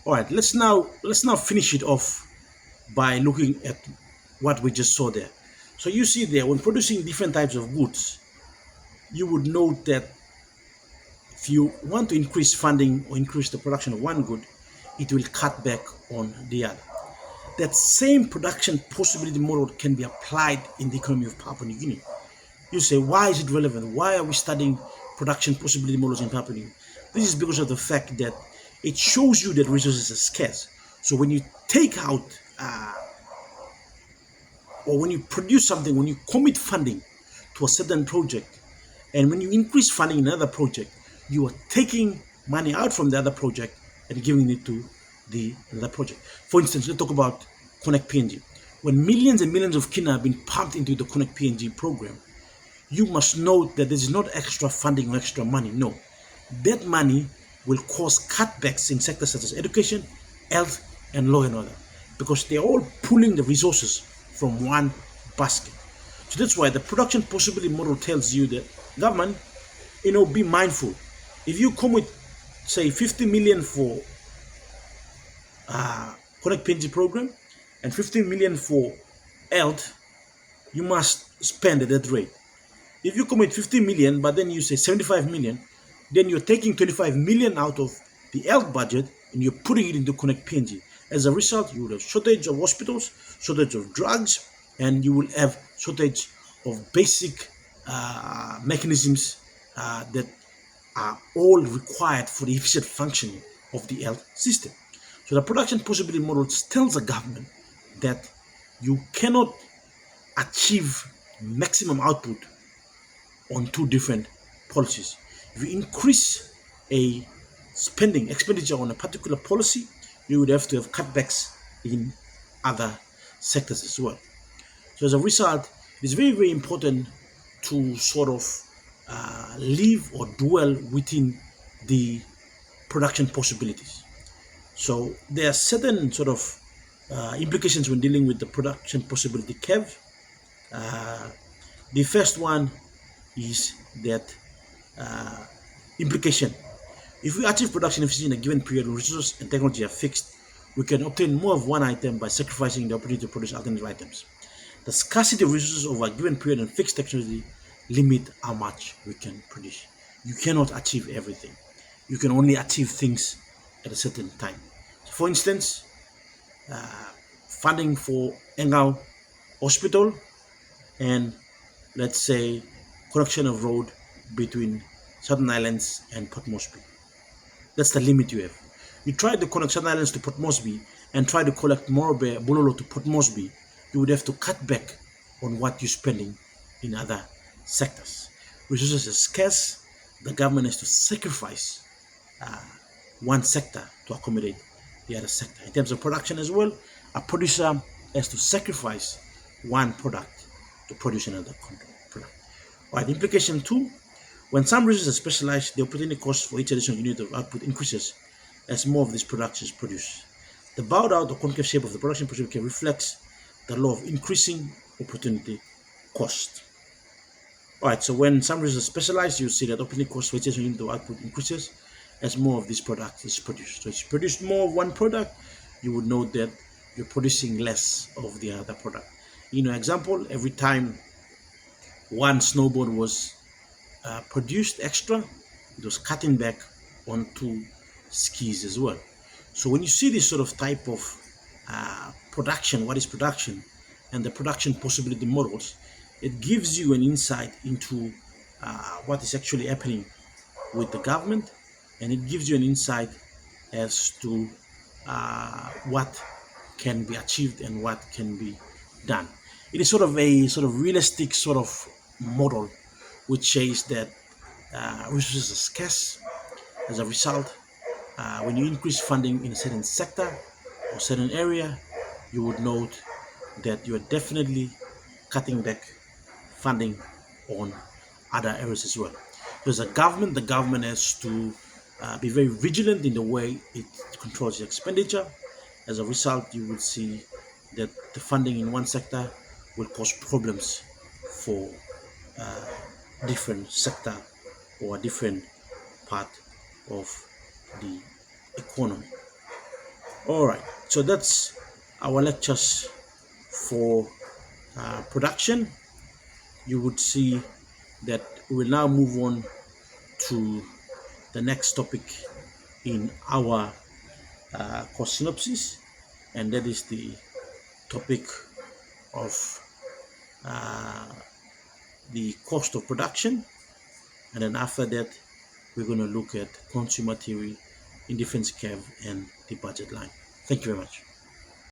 All right, let's now finish it off by looking at what we just saw there. So you see there, when producing different types of goods, you would note that if you want to increase funding or increase the production of one good, it will cut back on the other. That same production possibility model can be applied in the economy of Papua New Guinea. You say, why is it relevant? Why are we studying production possibility models in Papua New Guinea? This is because of the fact that it shows you that resources are scarce. So when you take out or when you produce something, when you commit funding to a certain project, and when you increase funding in another project, you are taking money out from the other project and giving it to the other project. For instance, let's talk about Connect PNG. When millions and millions of kina have been pumped into the Connect PNG program, you must note that this is not extra funding or extra money. No, that money will cause cutbacks in sectors such as education, health, and law and order, because they're all pulling the resources from one basket. So that's why the production possibility model tells you that government, be mindful. If you come with, say, 50 million for Connect PNG program and 50 million for health, you must spend at that rate. If you commit 50 million, but then you say 75 million, then you're taking 25 million out of the health budget and you're putting it into Connect PNG. As a result, you will have shortage of hospitals, shortage of drugs, and you will have shortage of basic mechanisms that are all required for the efficient functioning of the health system. So the production possibility model tells the government that you cannot achieve maximum output on two different policies. If you increase a expenditure on a particular policy, you would have to have cutbacks in other sectors as well. So as a result, it's very, very important to sort of live or dwell within the production possibilities. So there are certain sort of implications when dealing with the production possibility curve. The first one is that implication. If we achieve production efficiency in a given period when resources and technology are fixed, we can obtain more of one item by sacrificing the opportunity to produce alternative items. The scarcity of resources over a given period and fixed technology limit how much we can produce. You cannot achieve everything. You can only achieve things at a certain time. So for instance, funding for Engau Hospital and, let's say, connection of road between Southern Islands and Port Moresby. That's the limit you have. You try to connect Southern Islands to Port Moresby and try to collect Morobe, Bulolo to Port Moresby, you would have to cut back on what you're spending in other sectors. Resources are scarce. The government has to sacrifice one sector to accommodate the other sector. In terms of production as well, a producer has to sacrifice one product to produce another product. All right, implication two, when some resources are specialized, the opportunity cost for each additional unit of output increases as more of this production is produced. The bowed out or concave shape of the production possibility reflects the law of increasing opportunity cost. All right, so when some resources are specialized, you see that opportunity cost for each additional unit of output increases as more of this product is produced. So if you produce more of one product, you would know that you're producing less of the other product. Example, every time one snowboard was produced extra, it was cutting back onto skis as well. So when you see this sort of type of production, what is production, and the production possibility models, it gives you an insight into what is actually happening with the government, and it gives you an insight as to what can be achieved and what can be done. It is sort of a realistic sort of model which says that resources are scarce. As a result, when you increase funding in a certain sector or certain area, you would note that you are definitely cutting back funding on other areas as well. Because the government has to be very vigilant in the way it controls the expenditure. As a result, you will see that the funding in one sector will cause problems for different sector or a different part of the economy. All right, so that's our lectures for production. You would see that we'll now move on to the next topic in our course synopsis, and that is the topic of the cost of production. And then after that, we're going to look at consumer theory, indifference curve, and the budget line. Thank you very much.